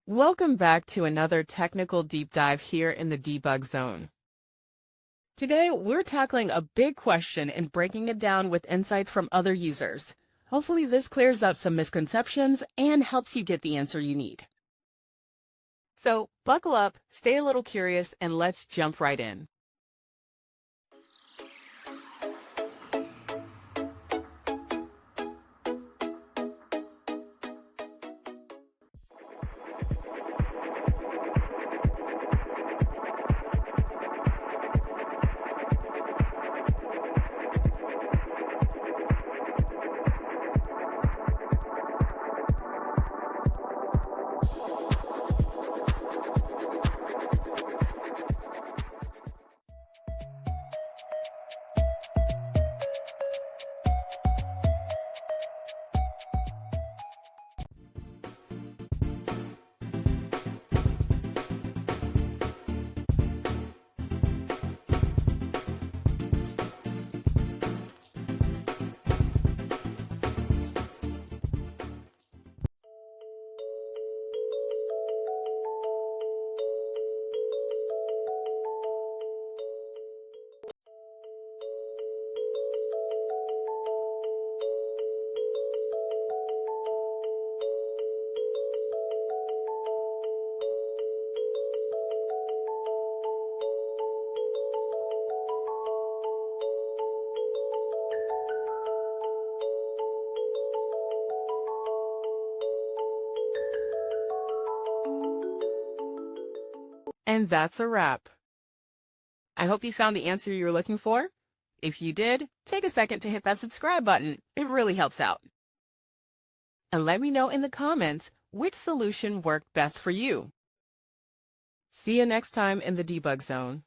Welcome back to another technical deep dive here in the debug zone. Today, we're tackling a big question and breaking it down with insights from other users. Hopefully this clears up some misconceptions and helps you get the answer you need. So buckle up, stay a little curious, and let's jump right in. And that's a wrap. I hope you found the answer you were looking for. If you did, take a second to hit that subscribe button. It really helps out. And let me know in the comments which solution worked best for you. See you next time in the debug zone.